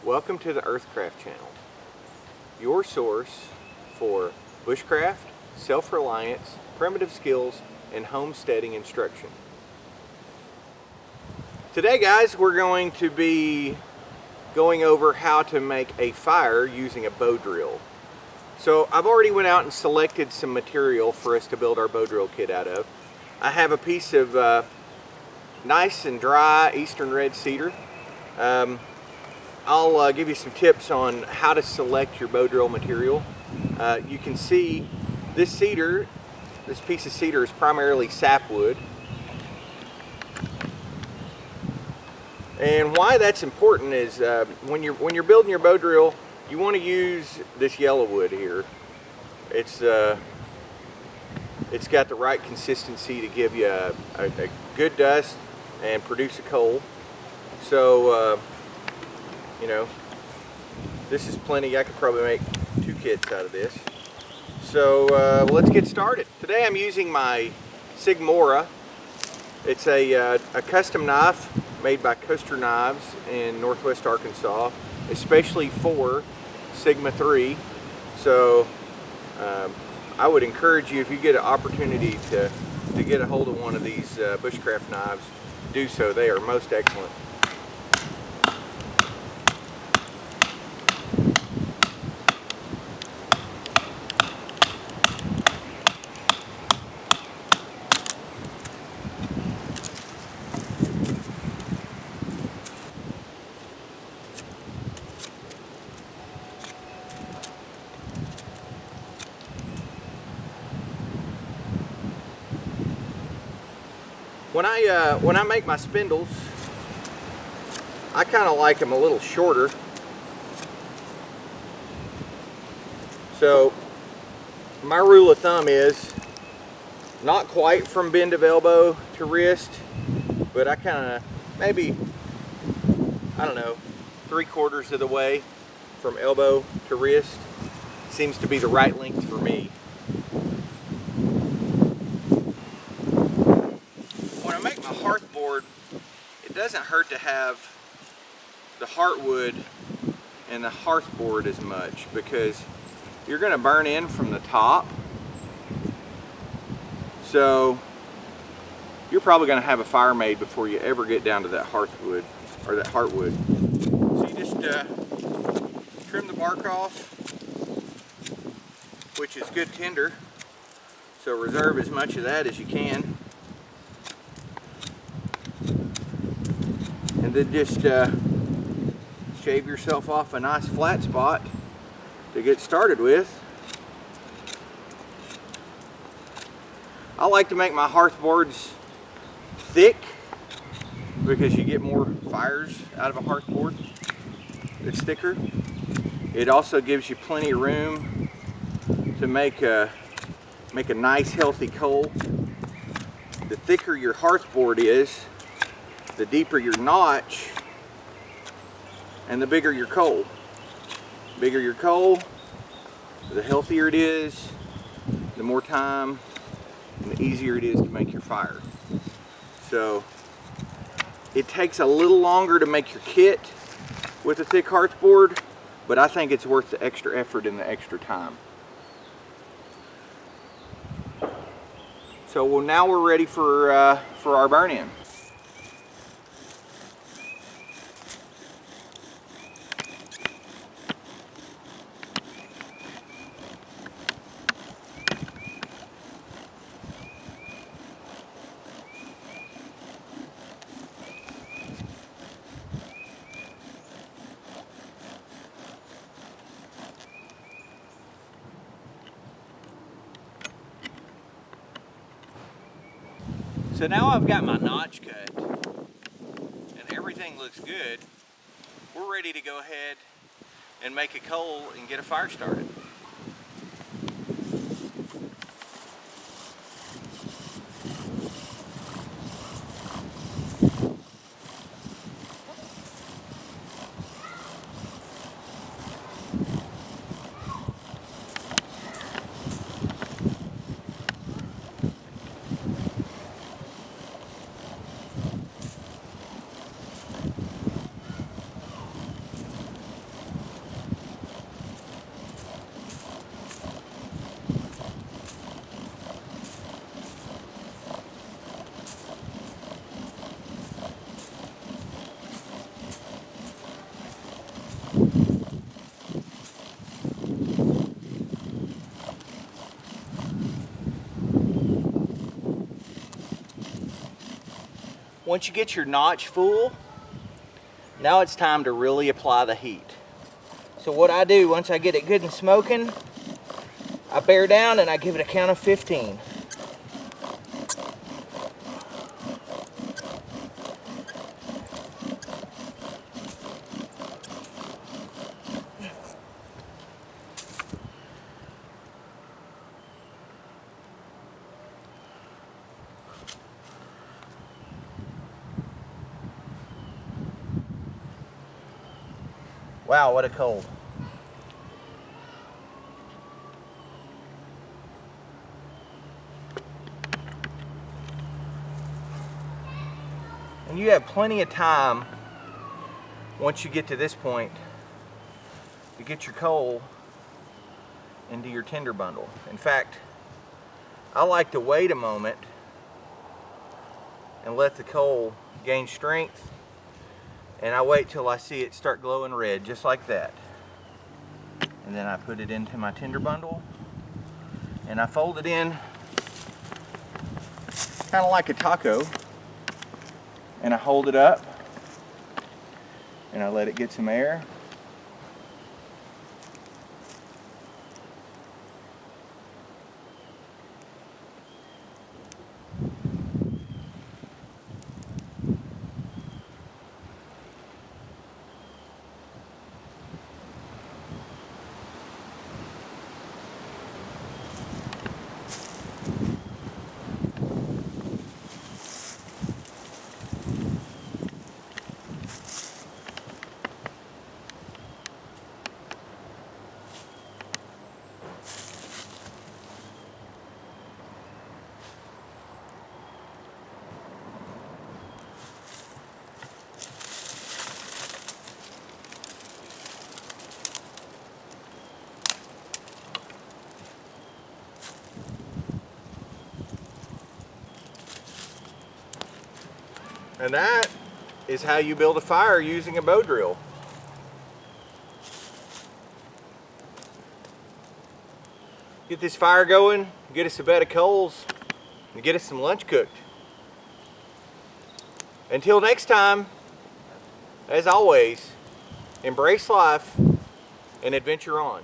Welcome to the EarthCraft channel, your source for bushcraft, self-reliance, primitive skills, and homesteading instruction. Today guys, we're going to be going over how to make a fire using a bow drill. So I've already went out and selected some material for us to build our bow drill kit out of. I have a piece of nice and dry eastern red cedar. I'll give you some tips on how to select your bow drill material. You can see this piece of cedar is primarily sapwood. And why that's important is when you're building your bow drill, you want to use this yellow wood here. It's got the right consistency to give you a good dust and produce a coal. So you know, this is plenty. I could probably make 2 kits out of this. So let's get started. Today I'm using my Sigmora. It's a custom knife made by Coaster Knives in Northwest Arkansas, especially for Sigma 3. So I would encourage you, if you get an opportunity to get a hold of one of these bushcraft knives, do so. They are most excellent. When I make my spindles, I kind of like them a little shorter. So my rule of thumb is not quite from bend of elbow to wrist, but I kind of maybe, I don't know, 3/4 of the way from elbow to wrist seems to be the right length for me. It doesn't hurt to have the heartwood and the hearth board as much, because you're going to burn in from the top, so you're probably going to have a fire made before you ever get down to that hearthwood or that heartwood. So you just trim the bark off, which is good tinder, so reserve as much of that as you can. And then just shave yourself off a nice flat spot to get started with. I like to make my hearth boards thick because you get more fires out of a hearth board that's thicker. It also gives you plenty of room to make a nice healthy coal. The thicker your hearth board is, the deeper your notch and the bigger your coal. The bigger your coal, the healthier it is, the more time and the easier it is to make your fire. So it takes a little longer to make your kit with a thick hearth board, but I think it's worth the extra effort and the extra time. So now we're ready for our burn-in. So now I've got my notch cut and everything looks good. We're ready to go ahead and make a coal and get a fire started. once you get your notch full, now it's time to really apply the heat. So what I do, once I get it good and smoking, I bear down and I give it a count of 15. Wow, what a cold. And you have plenty of time once you get to this point to get your coal into your tinder bundle. In fact, I like to wait a moment and let the coal gain strength, and I wait till I see it start glowing red, just like that. And then I put it into my tinder bundle and I fold it in kind of like a taco, and I hold it up and I let it get some air. And that is how you build a fire using a bow drill. Get this fire going, get us a bed of coals, and get us some lunch cooked. Until next time, as always, embrace life and adventure on.